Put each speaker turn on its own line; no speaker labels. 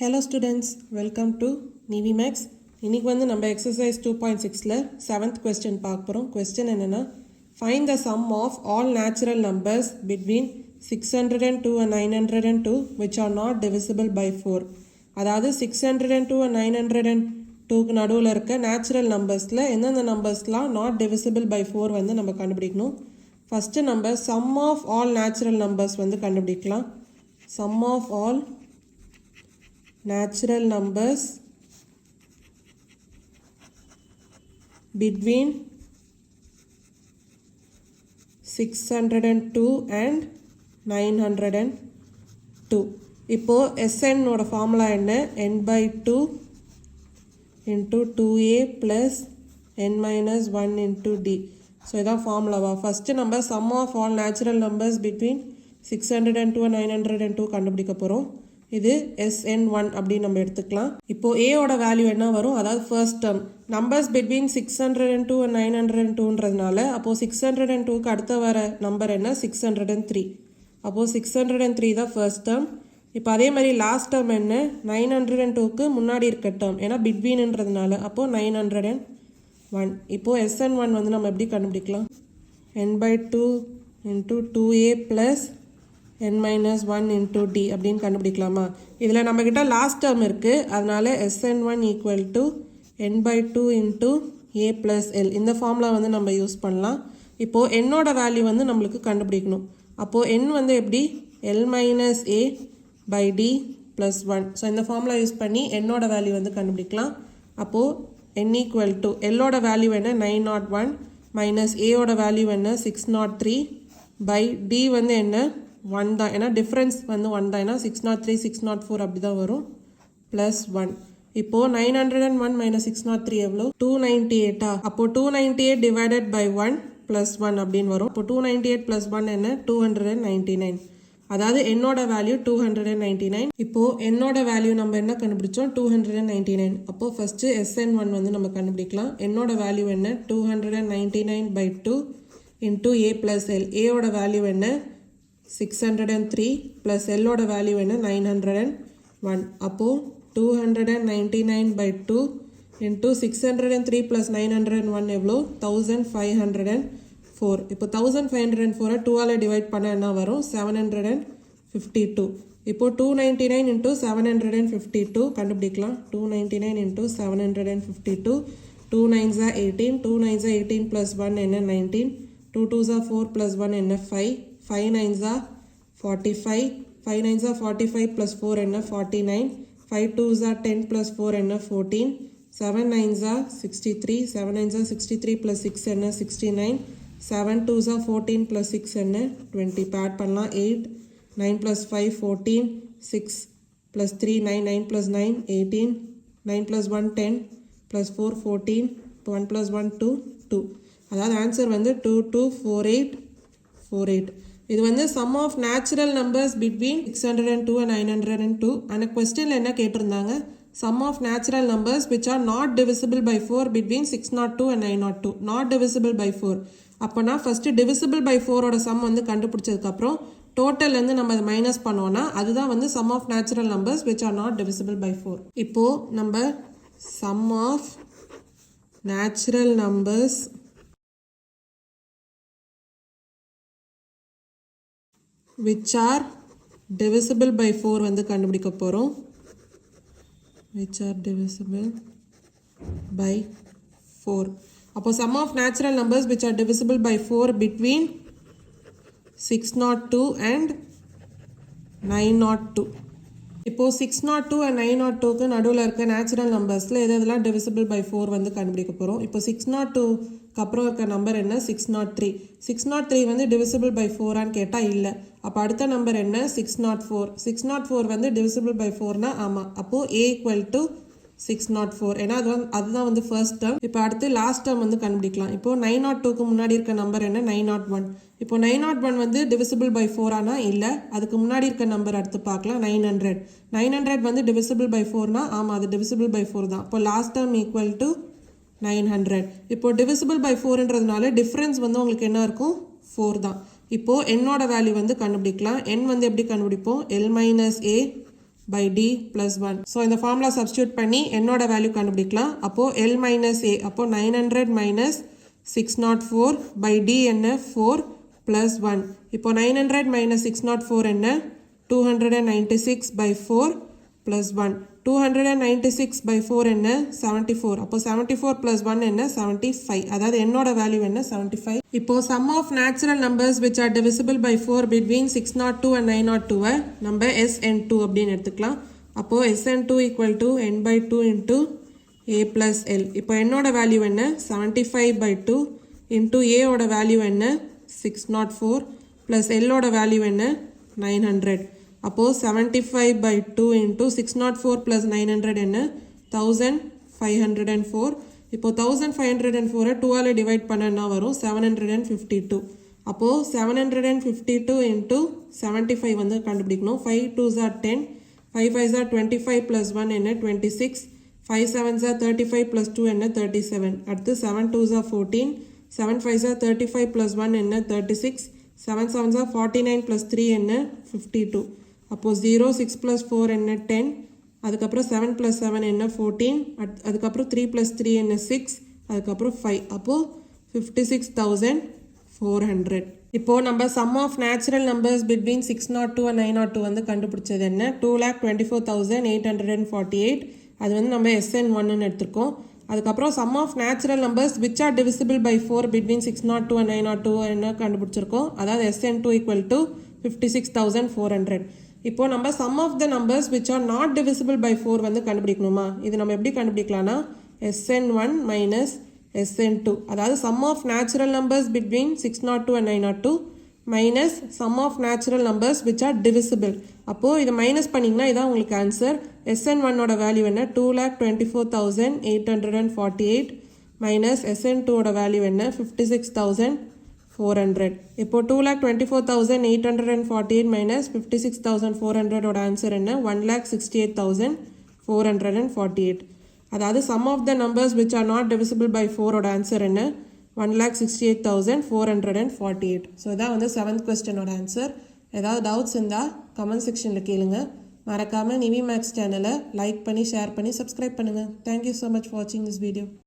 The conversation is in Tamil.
Hello students, welcome to NiveMaths. இன்னைக்கு வந்து நம்ம exercise 2.6ல 7th question பார்க்க போறோம். question என்னன்னா find the sum of all natural numbers between 602 and 902 which are not divisible by 4. அதாவது 602 and 902 க்கு நடுவுல இருக்க natural numbersல எந்தெந்த நம்பர்ஸ்லாம் not divisible by 4 வந்து நம்ம கண்டுபிடிக்கணும். first நம்ம sum of all natural numbers வந்து கண்டுபிடிக்கலாம். sum of all natural numbers between 602 and 902. இப்போ Sn ஓட ஃபார்முலா என்ன? n by 2 into 2a plus n minus 1 into d. So இதான் ஃபார்முலாவா. ஃபஸ்ட்டு நம்ம sum of all natural numbers between 602 and 902 கண்டுபிடிக்க போகிறோம். இது Sn1 அப்படின்னு நம்ம எடுத்துக்கலாம். இப்போ a ஓட வேல்யூ என்ன வரும்? அதாவது first term numbers between 602 and 902ன்றதுனால அப்போ 602க்கு அடுத்த வர நம்பர் என்ன? 603. அப்போ 603 தான் ஃபர்ஸ்ட் டேர்ம். இப்போ அதே மாதிரி லாஸ்ட் டேர்ம் என்ன? 902க்கு முன்னாடி இருக்க டேர்ம், ஏன்னா பிட்வீன்ன்றதுனால அப்போ 901. இப்போ Sn1 வந்து நம்ம எப்படி கண்டுபிடிக்கலாம்? n by 2 into 2a plus n minus 1 into d அப்படின்னு கண்டுபிடிக்கலாமா? இதில் நம்மக்கிட்ட லாஸ்ட் டேர்ம் இருக்குது, அதனால Sn1 equal to n by 2 into a plus l. இந்த ஃபார்முலா வந்து நம்ம யூஸ் பண்ணலாம். இப்போது என்னோட வேல்யூ வந்து நம்மளுக்கு கண்டுபிடிக்கணும். அப்போது n வந்து எப்படி? l minus a by d plus 1. So இந்த ஃபார்முலா யூஸ் பண்ணி என்னோட வேல்யூ வந்து கண்டுபிடிக்கலாம். அப்போது n equal to l ஓட வேல்யூ என்ன? 901 மைனஸ் a ஓட வேல்யூ என்ன? 603 by d வந்து என்ன? 1 தான், ஏன்னா டிஃப்ரென்ஸ் வந்து 1 தான், ஏன்னா 603 604 அப்படி தான் வரும், ப்ளஸ் 1. இப்போது 901 மைனஸ் 603 எவ்வளோ? 298. அப்போது 298 டிவைடட் பை 1 ப்ளஸ் 1 அப்படின்னு வரும். இப்போ 298 ப்ளஸ் 1 என்ன? 299. அதாவது என்னோட வேல்யூ 299. இப்போது என்னோட வேல்யூ நம்ம என்ன கண்டுபிடிச்சோம்? 299. அப்போது ஃபஸ்ட்டு Sn1 வந்து நம்ம கண்டுபிடிக்கலாம். என்னோட வேல்யூ என்ன? 299 by 2 into a plus l. a ஓட வேல்யூ என்ன? 603 plus l ஓட வேல்யூ என்ன? 901. அப்போது 299 by 2 into 603 plus 901 எவ்வளோ? 1504. இப்போ 1504 2ஆல் டிவைட் பண்ண என்ன வரும்? 752. இப்போது 299 into 752 கண்டுபிடிக்கலாம். 299 into 752. 2 9s are 18. 2 9s are 18 plus 1 என்ன? 19. 2 2s are 4 plus 1 என்ன? 5. 5 9s are 45. 5 9s are 45 plus 4 என்ன? 49. 5 2s are 10 plus 4 என்ன? 14. 7 9s are 63. 7 9s are 63 plus 6 என்ன? 69. 7 2s are 14 plus 6 என்ன? 20. பேட் பண்ணலாம். 8 9 plus 5 14. 6 plus 3 9. 9 plus 9 18. 9 plus 1 10 plus 4 14. 1 plus 1 2 2. அதாவது ஆன்சர் வந்து 224848. இது வந்து sum of natural numbers between 602 and 902. அந்த கொஸ்டினில் என்ன கேட்டிருந்தாங்க? Sum of natural numbers which are not divisible by 4 between 602 and 902. Not divisible by 4. அப்போனா ஃபஸ்ட்டு டிவிசிபிள் பை 4ஓட சம் வந்து கண்டுபிடிச்சதுக்கப்புறம் டோட்டல்லேருந்து நம்ம அதை மைனஸ் பண்ணோன்னா அதுதான் வந்து sum of natural numbers which are not divisible by 4. இப்போது நம்ம sum of natural numbers which are divisible by 4 வந்து கண்டுபிடிக்க போகிறோம். which are divisible by 4. அப்போ sum of natural numbers which are divisible by 4 between 602 and 902. இப்போது 602 and 902க்கு நடுவில் இருக்க நேச்சுரல் நம்பர்ஸில் எதெல்லாம் டிவிசிபிள் பை 4 வந்து கண்டுபிடிக்க போகிறோம். இப்போ 602க்கு அப்புறம் இருக்க நம்பர் என்ன? 603. 603 வந்து டிவிசிபிள் பை 4ஆன்னு கேட்டால் இல்லை. அப்போ அடுத்த நம்பர் என்ன? 604. 604 வந்து டிவிசிபிள் பை 4னா ஆமாம். அப்போது a equal to 604, ஏன்னா அதுதான் வந்து ஃபர்ஸ்ட் டேர்ம். இப்போ அடுத்து லாஸ்ட் டேர்ம் வந்து கண்டுபிடிக்கலாம். இப்போது 902க்கு முன்னாடி இருக்க நம்பர் என்ன? 901. இப்போ 901 வந்து டிவிசிபிள் பை 4ஆனா இல்லை. அதுக்கு முன்னாடி இருக்க நம்பர் அடுத்து பார்க்கலாம். 900. 900 வந்து டிவிசிபிள் பை 4னா ஆமாம், அது டிவிசிபிள் பை 4 தான். இப்போ லாஸ்ட் டேர்ம் ஈக்குவல் டு 900. இப்போ டிவிசிபிள் பை 4ன்றதுனால டிஃப்ரென்ஸ் வந்து உங்களுக்கு என்ன இருக்கும்? 4 தான். இப்போது என்னோட வேல்யூ வந்து கண்டுபிடிக்கலாம். n வந்து எப்படி கண்டுபிடிப்போம்? l minus a by d plus 1. So இந்த formula substitute பண்ணி என்னோட வேல்யூ கண்டுபிடிக்கலாம். அப்போ L minus A, அப்போ 900 minus 604 by d என்ன 4 plus 1. இப்போ 900 minus 604 என்ன 296 by 4 plus 1. 296 by 4 என்ன 74. அப்போ 74 plus 1 என்ன 75. அதாவது என்னோட வேல்யூ என்ன 75. இப்போ sum of natural numbers which are divisible by 4 between 602 and 902 நம்ம SN2 அப்படின்னு எடுத்துக்கலாம். அப்போ SN2 equal to n by 2 into A plus L. இப்போ என்னோட வேல்யூ என்ன 75 by 2 into A ஓட வேல்யூ என்ன 604 plus L ஓட வேல்யூ என்ன 900. அப்போ 75 by 2 into 604 plus 900 என்ன 1504. இப்போ 1504 2ஆல் டிவைட் பண்ணனா வரும் 752. அப்போ 752 into 75 வந்து கண்டுபிடிக்கணும். 5 2s are 10, 5 5s are 25 plus 1 என்ன 26, 5 7s are 35 plus 2 என்ன 37. அடுத்து 7 2s are 14, 7 5s are 35 plus 1 என்ன 36, 7 7s are 49 plus 3 என்ன 52. அப்போ 0 6 plus 4 என்ன 10, அதுக்கப்புறம் 7 plus 7 என்ன 14, அதுக்கப்புறம் 3 plus 3 என்ன 6, அதுக்கப்புறம் 5. அப்போ 56,400. இப்போ நம்ம sum of natural numbers between 602 and 902 வந்து கண்டுபிடிச்சது என்ன 2,24,848. அது வந்து நம்ம SN1 எடுத்துருக்கோம். அதுக்கப்புறம் sum of natural numbers which are divisible by 4 between 602 and 902 என்ன கண்டுபிடிச்சிருக்கோம். அதாவது SN2 equal to 56,400. இப்போ நம்ம sum of the numbers which are not divisible by 4 வந்து கண்டுபிடிக்கணுமா. இது நம்ம எப்படி கண்டுபிடிக்கலாம்னா SN1 minus SN2. அதாவது sum of natural numbers between 602 and 902 minus sum of natural numbers which are divisible. அப்போ இதை மைனஸ் பண்ணிங்கன்னா இதான் உங்களுக்கு ஆன்சர். SN1 ஓட வேல்யூ என்ன 2,24,848 minus SN2 ஓட வேல்யூ என்ன 56,400. இப்போ 2,24,848 minus 56,400 ஓட ஆன்சர் என்ன 1,68,448. அதாவது sum of the numbers which are not divisible by 4 ஓட ஆன்சர் என்ன 1,68,448. ஸோ இதான் வந்து 7th கொஸ்டினோட ஆன்சர். ஏதாவது டவுட்ஸ் இருந்தால் கமெண்ட் செக்ஷனில் கேளுங்க. மறக்காமல் NiveMaths சேனலை லைக் பண்ணி ஷேர் பண்ணி சப்ஸ்கிரைப் பண்ணுங்கள். தேங்க்யூ ஸோ மச் ஃபார் வாட்சிங் திஸ் வீடியோ.